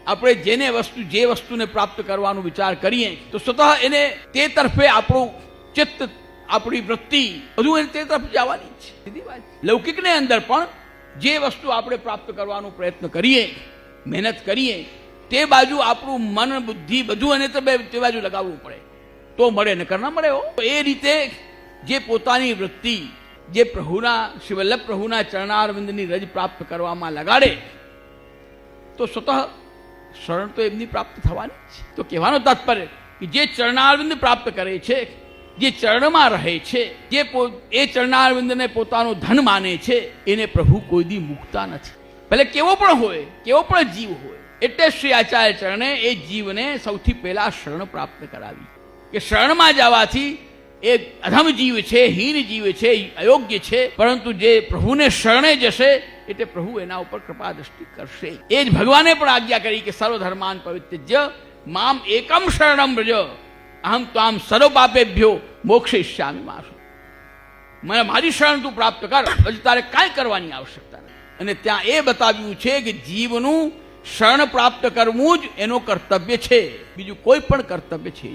આપણે જે વસ્તુને પ્રાપ્ત કરવાનો વિચાર કરીએ તો સ્વતઃ એને તે તરફે આપણું ચિત્ત, આપણી વૃત્તિ બધું એને તે તરફ જવાની છે. સીધી વાત. લૌકિકને અંદર પણ જે વસ્તુ આપણે પ્રાપ્ત કરવાનો પ્રયત્ન કરીએ, મહેનત કરીએ, તે બાજુ આપણું મન, બુદ્ધિ બધું એને તે બાજુ લગાવવું પડે તો મળે, નકર ના મળે. એ રીતે જે પોતાની વૃત્તિ જે પ્રભુના, શ્રી વલ્લભ પ્રભુના ચરણારવિંદની રજ પ્રાપ્ત કરવામાં લગાડે તો સ્વતઃ શરણ તો એમની પ્રાપ્ત થવાની છે. તો કહેવાનો તાત્પર્ય કે જે ચરણારવિંદ પ્રાપ્ત કરે છે, જે ચરણમાં રહે છે, જે એ ચરણારવિંદને પોતાનું ધન માને છે, એને પ્રભુ કોઈ દી મૂકતા નથી. ભલે કેવો પણ હોય, કેવો પણ જીવ હોય. એટલે શ્રી આચાર્ય ચરણે એ જીવને સૌથી પહેલા શરણ પ્રાપ્ત કરાવી કે શરણમાં જવાથી એ અધમ જીવ છે, હીન જીવ છે, અયોગ્ય છે, પરંતુ જે પ્રભુને શરણે જશે એટલે પ્રભુ એના ઉપર કૃપા દ્રષ્ટિ કરશે. એ જ ભગવાને પણ આજ્ઞા કરી કે સર્વધર્માન પવિત્યજ્ય મામ એકમ શરણમ વ્રજ અહમ ત્વામ સર્વ પાપેભ્યો મોક્ષયિષ્યામિ મા શુચિ. મને મારી શરણ તું પ્રાપ્ત કર, પછી તારે કાંઈ કરવાની આવશ્યકતા નથી. અને ત્યાં એ બતાવ્યું છે કે જીવનું શરણ પ્રાપ્ત કરવું જ એનો કર્તવ્ય છે, બીજું કોઈ પણ કર્તવ્ય છે.